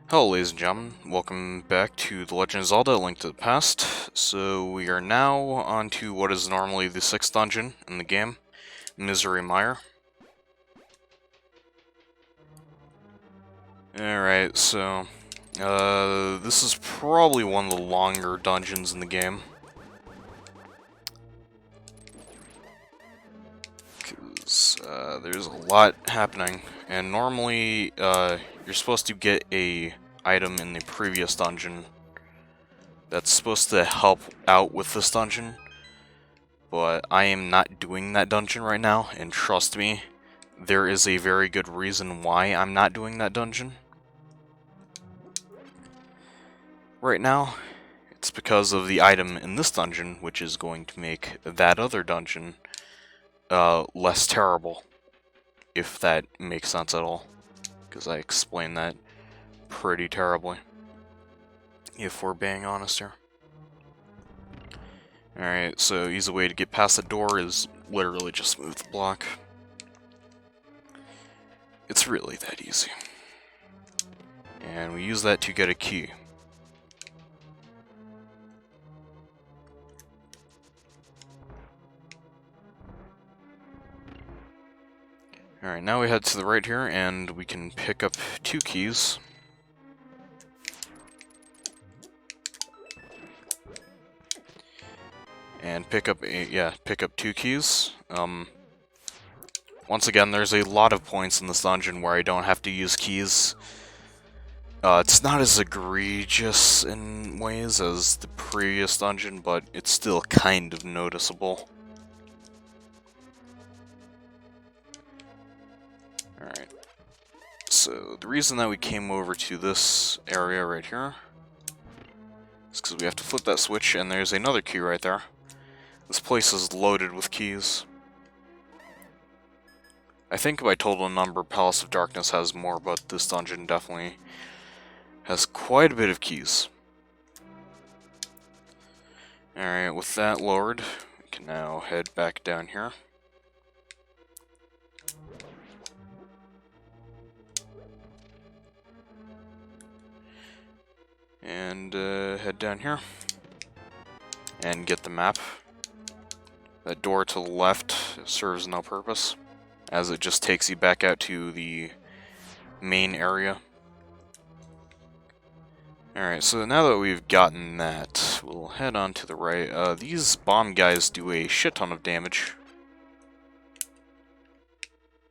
Hello ladies and gentlemen, welcome back to The Legend of Zelda: A Link to the Past. So we are now on to what is normally the 6th dungeon in the game, Mire. Alright, so this is probably one of the longer dungeons in the game. Because there's a lot happening, and normally you're supposed to get a item in the previous dungeon that's supposed to help out with this dungeon, but I am not doing that dungeon right now, and trust me, there is a very good reason why I'm not doing that dungeon right now. It's because of the item in this dungeon, which is going to make that other dungeon less terrible, if that makes sense at all, because I explained that pretty terribly, if we're being honest here. Alright, so easy way to get past the door is literally just move the block. It's really that easy. And we use that to get a key. Alright, now we head to the right here, and we can pick up 2 keys. And pick up 2 keys. Once again, there's a lot of points in this dungeon where I don't have to use keys. It's not as egregious in ways as the previous dungeon, but it's still kind of noticeable. Alright. So, the reason that we came over to this area right here is because we have to flip that switch, and there's another key right there. This place is loaded with keys. I think by total number, Palace of Darkness has more, but this dungeon definitely has quite a bit of keys. Alright, with that lowered, we can now head back down here. And head down here. And get the map. That door to the left serves no purpose, as it just takes you back out to the main area. Alright, so now that we've gotten that, we'll head on to the right. These bomb guys do a shit ton of damage.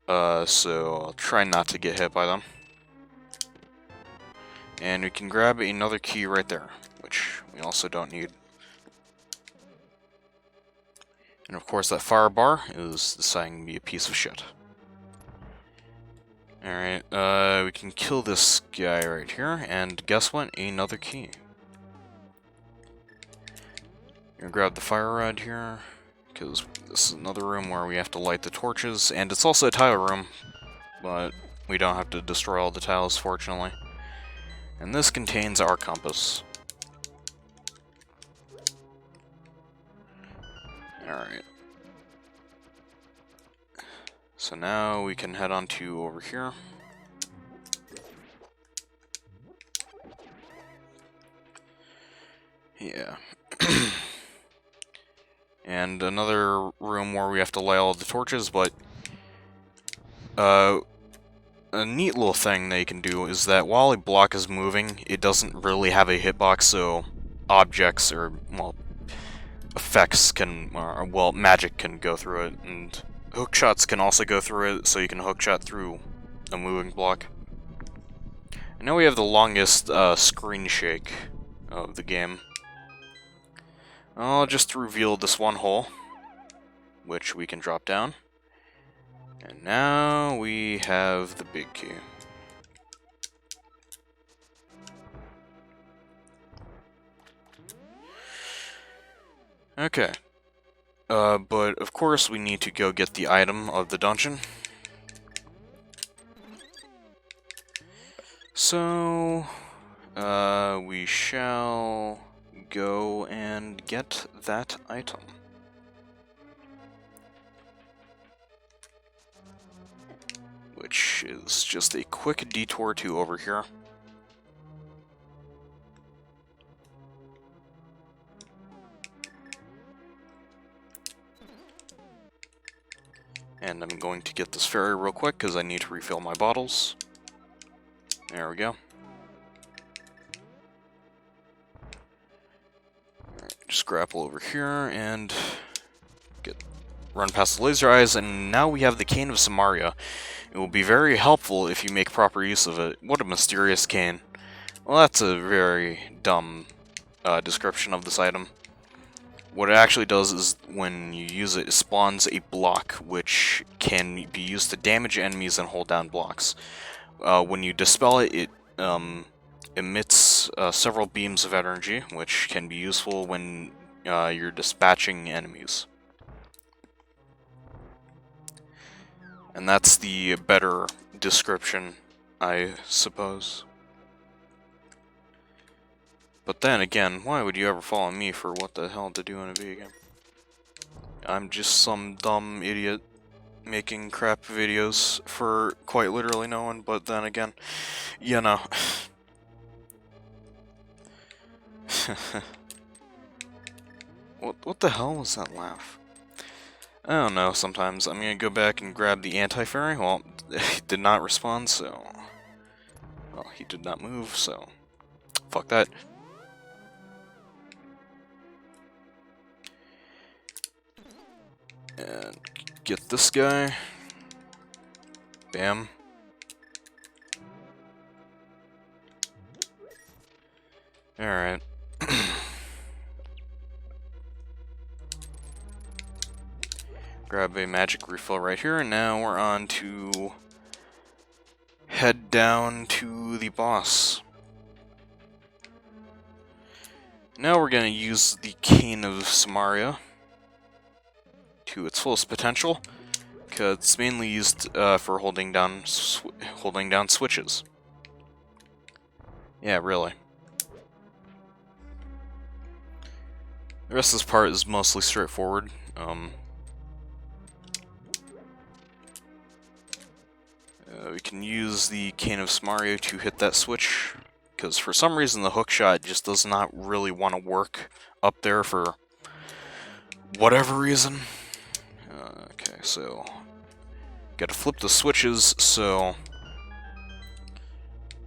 So I'll try not to get hit by them. And we can grab another key right there, which we also don't need. And of course that fire bar is deciding to be a piece of shit. Alright, we can kill this guy right here, and guess what? Another key. Gonna grab the fire rod here, because this is another room where we have to light the torches, and it's also a tile room, but we don't have to destroy all the tiles, fortunately. And this contains our compass. Alright. So now we can head on to over here. Yeah. And another room where we have to light all the torches, but a neat little thing they can do is that while a block is moving, it doesn't really have a hitbox, so objects or, well, effects can, well, magic can go through it, and hookshots can also go through it, so you can hookshot through a moving block. And now we have the longest screen shake of the game. I'll just reveal this one hole, which we can drop down. And now we have the big key. Okay. But of course we need to go get the item of the dungeon. So, we shall go and get that item. Which is just a quick detour to over here. And I'm going to get this fairy real quick because I need to refill my bottles. There we go. Alright, just grapple over here and run past the laser eyes, and now we have the Cane of Samaria. It will be very helpful if you make proper use of it. What a mysterious cane. Well, that's a very dumb description of this item. What it actually does is, when you use it, it spawns a block, which can be used to damage enemies and hold down blocks. When you dispel it, it emits several beams of energy, which can be useful when you're dispatching enemies. And that's the better description, I suppose. But then again, why would you ever follow me for what the hell to do in a video game? I'm just some dumb idiot making crap videos for quite literally no one, but then again, you know. What the hell was that laugh? I don't know, sometimes I'm gonna go back and grab the anti-fairy. Well, he did not respond, so... Well, he did not move, so... Fuck that. And get this guy. Bam. Alright. Grab a magic refill right here, and now we're on to head down to the boss. Now we're going to use the Cane of Samaria to its fullest potential, because it's mainly used for holding down switches. Yeah, really. The rest of this part is mostly straightforward. We can use the Cane of Samaria to hit that switch, because for some reason the hookshot just does not really want to work up there for whatever reason. Okay, so gotta flip the switches, so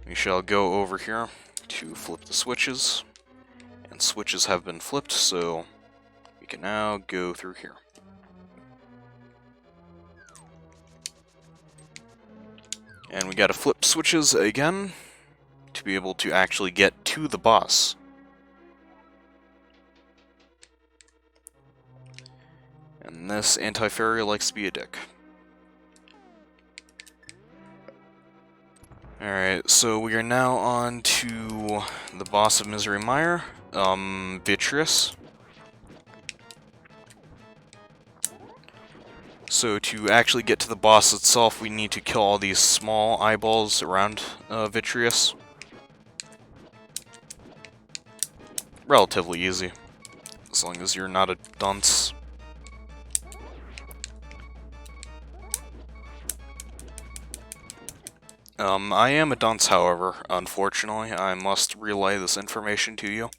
we shall go over here to flip the switches, and switches have been flipped, so we can now go through here. And we gotta flip switches again to be able to actually get to the boss. And this anti-fairy likes to be a dick. Alright, so we are now on to the boss of Mire, Vitreous. So to actually get to the boss itself, we need to kill all these small eyeballs around Vitreous. Relatively easy, as long as you're not a dunce. I am a dunce, however. Unfortunately, I must relay this information to you.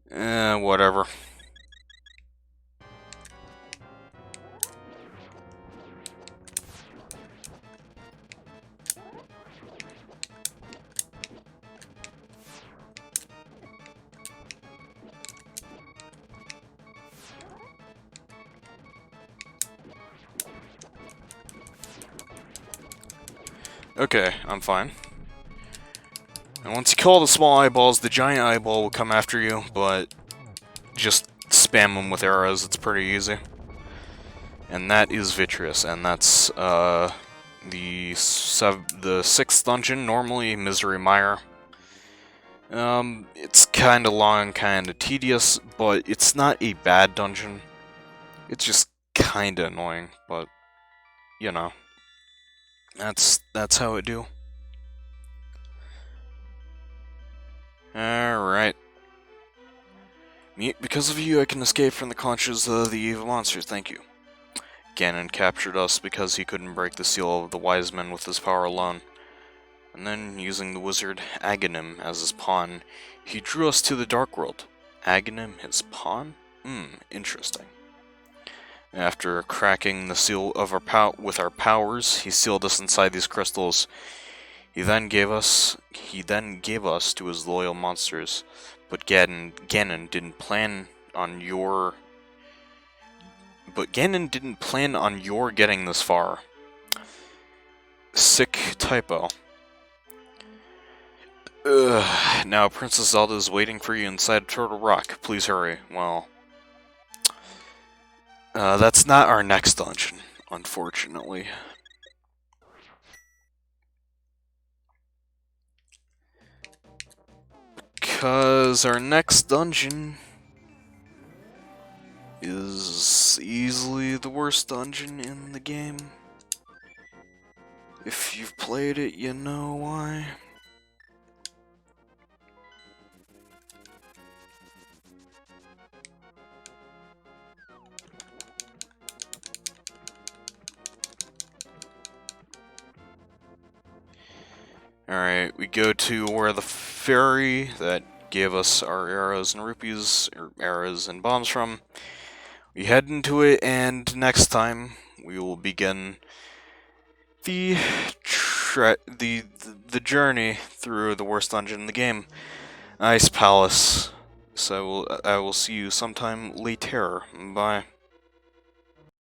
Whatever. Okay, I'm fine. And once you kill all the small eyeballs, the giant eyeball will come after you, but just spam them with arrows, it's pretty easy. And that is Vitreous, and that's the 6th dungeon, normally Mire. It's kinda long, kinda tedious, but it's not a bad dungeon. It's just kinda annoying, but, you know. That's how it do. Alright. Because of you, I can escape from the clutches of the evil monsters, thank you. Ganon captured us because he couldn't break the seal of the wise men with his power alone. And then, using the wizard Aghanim as his pawn, he drew us to the Dark World. Aghanim his pawn? Interesting. After cracking the seal of with our powers, he sealed us inside these crystals. He then gave us to his loyal monsters. But Ganon didn't plan on your getting this far. Sick typo. Ugh. Now Princess Zelda is waiting for you inside Turtle Rock. Please hurry. Well, that's not our next dungeon, unfortunately. Because our next dungeon is easily the worst dungeon in the game. If you've played it, you know why. Alright, we go to where the fairy that gave us our arrows and rupees, or arrows and bombs from. We head into it, and next time we will begin the journey through the worst dungeon in the game, Ice Palace. So I will see you sometime later. Bye.